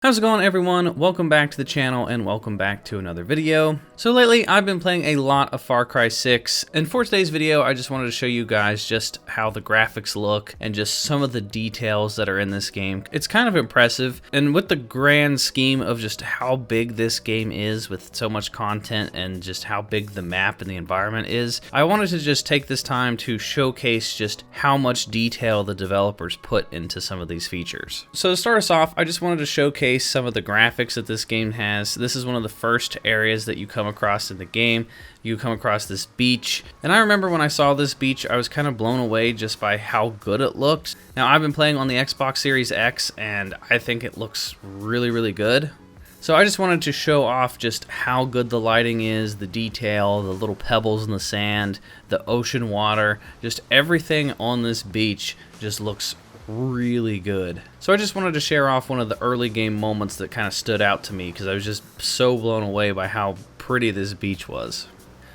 How's it going, everyone? Welcome back to the channel and welcome back to another video. So lately I've been playing a lot of Far Cry 6, and for today's video I just wanted to show you guys just how the graphics look and just some of the details that are in this game. It's kind of impressive, and with the grand scheme of just how big this game is with so much content and just how big the map and the environment is, I wanted to just take this time to showcase just how much detail the developers put into some of these features. So to start us off, I just wanted to showcase some of the graphics that this game has. This is one of the first areas that you come across in the game. You come across this beach, and I remember when I saw this beach I was kind of blown away just by how good it looked. Now I've been playing on the Xbox Series X and I think it looks really good. So I just wanted to show off just how good the lighting is, the detail, the little pebbles in the sand, the ocean water, just everything on this beach just looks really good. So I just wanted to share off one of the early game moments that kind of stood out to me because I was just so blown away by how pretty this beach was.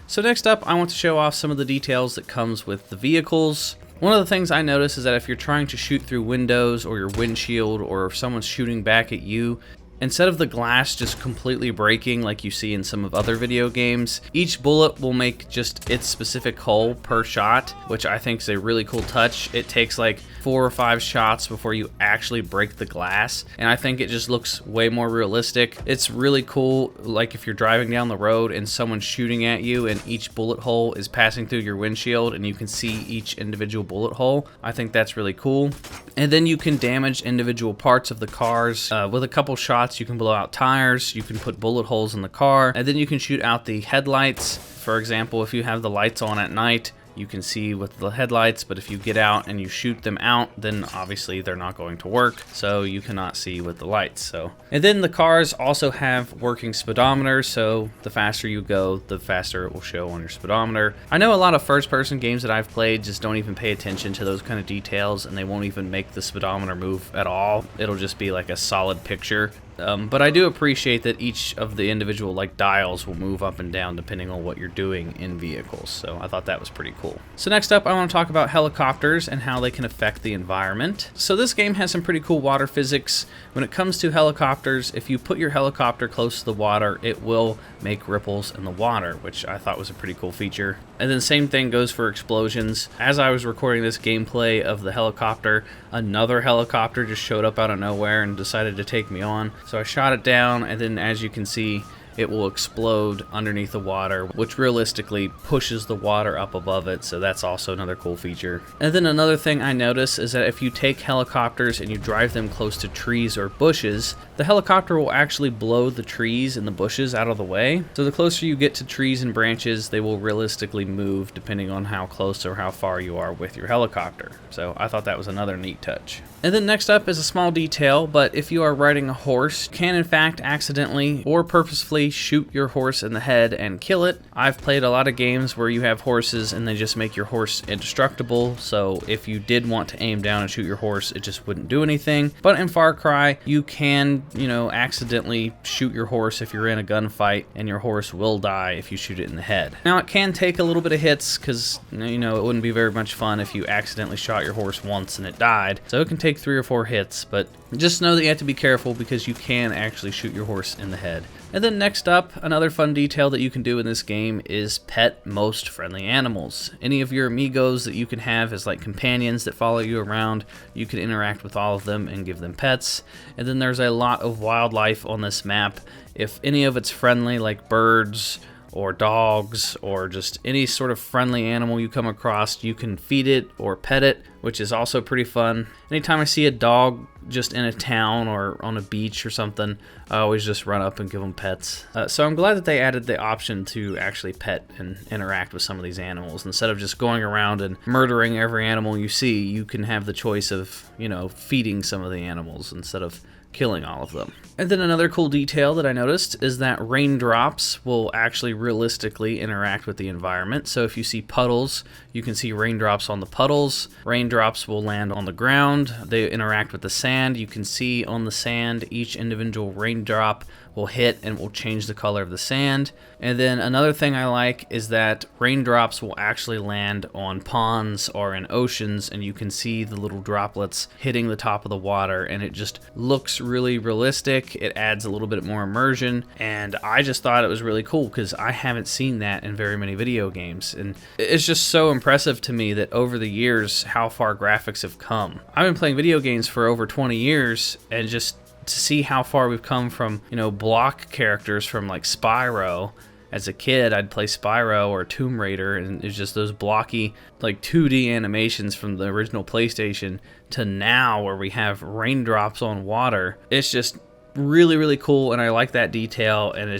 So next up, I want to show off some of the details that comes with the vehicles. One of the things I noticed is that if you're trying to shoot through windows or your windshield, or if someone's shooting back at you, instead of the glass just completely breaking like you see in some of other video games, each bullet will make just its specific hole per shot, which I think is a really cool touch. It takes like 4 or 5 shots before you actually break the glass, and I think it just looks way more realistic. It's really cool, like if you're driving down the road and someone's shooting at you and each bullet hole is passing through your windshield and you can see each individual bullet hole. I think that's really cool. And then you can damage individual parts of the cars. With a couple shots you can blow out tires, you can put bullet holes in the car, and then you can shoot out the headlights. For example, if you have the lights on at night, you can see with the headlights, but if you get out and you shoot them out, then obviously they're not going to work, so you cannot see with the lights. And then the cars also have working speedometers, so the faster you go, the faster it will show on your speedometer. I know a lot of first-person games that I've played just don't even pay attention to those kind of details, and they won't even make the speedometer move at all. It'll just be like a solid picture. But I do appreciate that each of the individual dials will move up and down depending on what you're doing in vehicles, so I thought that was pretty cool. So next up I want to talk about helicopters and how they can affect the environment. So this game has some pretty cool water physics. When it comes to helicopters, if you put your helicopter close to the water, it will make ripples in the water, which I thought was a pretty cool feature. And then same thing goes for explosions. As I was recording this gameplay of the helicopter, another helicopter just showed up out of nowhere and decided to take me on. So I shot it down, and then as you can see, it will explode underneath the water, which realistically pushes the water up above it, so that's also another cool feature. And then another thing I noticed is that if you take helicopters and you drive them close to trees or bushes, the helicopter will actually blow the trees and the bushes out of the way. So the closer you get to trees and branches, they will realistically move depending on how close or how far you are with your helicopter. So I thought that was another neat touch. And then next up is a small detail, but if you are riding a horse, you can in fact accidentally or purposefully shoot your horse in the head and kill it. I've played a lot of games where you have horses and they just make your horse indestructible, so if you did want to aim down and shoot your horse, it just wouldn't do anything. But in Far Cry, you can, accidentally shoot your horse if you're in a gunfight, and your horse will die if you shoot it in the head. Now it can take a little bit of hits because, it wouldn't be very much fun if you accidentally shot your horse once and it died. So it can take 3 or 4 hits, but just know that you have to be careful because you can actually shoot your horse in the head. And then next up, another fun detail that you can do in this game is pet most friendly animals. Any of your amigos that you can have as companions that follow you around, you can interact with all of them and give them pets. And then there's a lot of wildlife on this map. If any of it's friendly, like birds or dogs or just any sort of friendly animal you come across, you can feed it or pet it, which is also pretty fun. Anytime I see a dog just in a town or on a beach or something, I always just run up and give them pets. So I'm glad that they added the option to actually pet and interact with some of these animals. Instead of just going around and murdering every animal you see, you can have the choice of, feeding some of the animals instead of killing all of them. And then another cool detail that I noticed is that raindrops will actually realistically interact with the environment. So if you see puddles, you can see raindrops on the puddles. Raindrops will land on the ground. They interact with the sand. You can see on the sand each individual raindrop will hit and will change the color of the sand. And then another thing I like is that raindrops will actually land on ponds or in oceans, and you can see the little droplets hitting the top of the water, and it just looks really realistic. It adds a little bit more immersion, and I just thought it was really cool because I haven't seen that in very many video games. And it's just so impressive to me that over the years how far graphics have come. I've been playing video games for over 20 years, and just to see how far we've come from, you know, block characters from like Spyro. As a kid, I'd play Spyro or Tomb Raider, and it's just those blocky, like 2D animations from the original PlayStation to now where we have raindrops on water. It's just really, really cool, and I like that detail, and I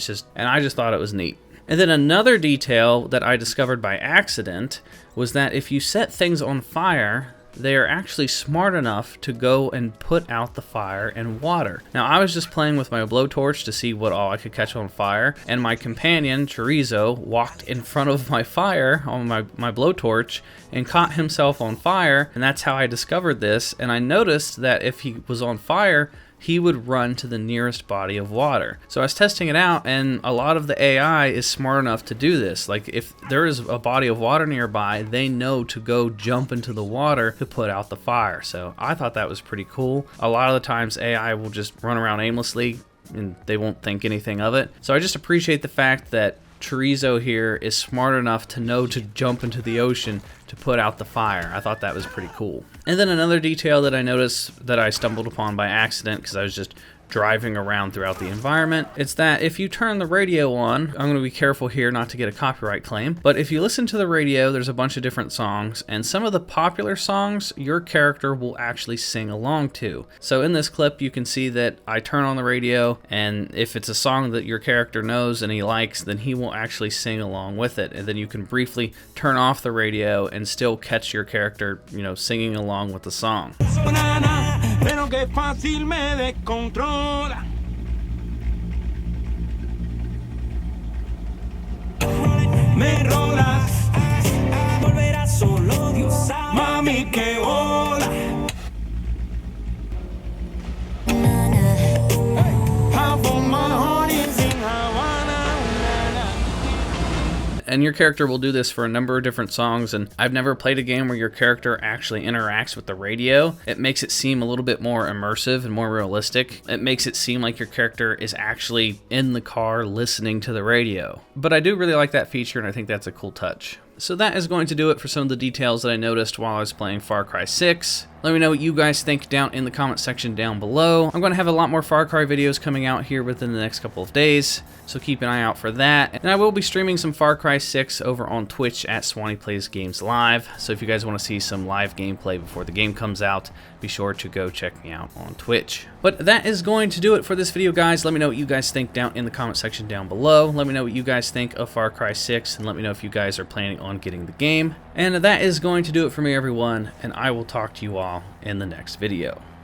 just thought it was neat. And then another detail that I discovered by accident was that if you set things on fire, they are actually smart enough to go and put out the fire and water. Now, I was just playing with my blowtorch to see what all I could catch on fire, and my companion, Chorizo, walked in front of my fire on my blowtorch and caught himself on fire, and that's how I discovered this. And I noticed that if he was on fire, he would run to the nearest body of water. So I was testing it out, and a lot of the AI is smart enough to do this. Like, if there is a body of water nearby, they know to go jump into the water to put out the fire. So I thought that was pretty cool. A lot of the times AI will just run around aimlessly and they won't think anything of it. So I just appreciate the fact that Chorizo here is smart enough to know to jump into the ocean to put out the fire. I thought that was pretty cool. And then another detail that I noticed that I stumbled upon by accident because I was just driving around throughout the environment, it's that if you turn the radio on, I'm going to be careful here not to get a copyright claim, but if you listen to the radio, there's a bunch of different songs, and some of the popular songs your character will actually sing along to. So in this clip, you can see that I turn on the radio, and if it's a song that your character knows and he likes, then he will actually sing along with it. And then you can briefly turn off the radio and still catch your character, you know, singing along with the song. Pero que fácil me descontrola. Me rolas, volverá solo Dios sabe. Mami, que bola. Half of my heart is in Havana. And your character will do this for a number of different songs, and I've never played a game where your character actually interacts with the radio. It makes it seem a little bit more immersive and more realistic. It makes it seem like your character is actually in the car listening to the radio. But I do really like that feature, and I think that's a cool touch. So that is going to do it for some of the details that I noticed while I was playing Far Cry 6. Let me know what you guys think down in the comment section down below. I'm going to have a lot more Far Cry videos coming out here within the next couple of days, so keep an eye out for that. And I will be streaming some Far Cry 6 over on Twitch at SwanyPlaysGames Live, so if you guys want to see some live gameplay before the game comes out, be sure to go check me out on Twitch. But that is going to do it for this video, guys. Let me know what you guys think down in the comment section down below. Let me know what you guys think of Far Cry 6, and let me know if you guys are planning on getting the game. And that is going to do it for me, everyone, and I will talk to you all in the next video.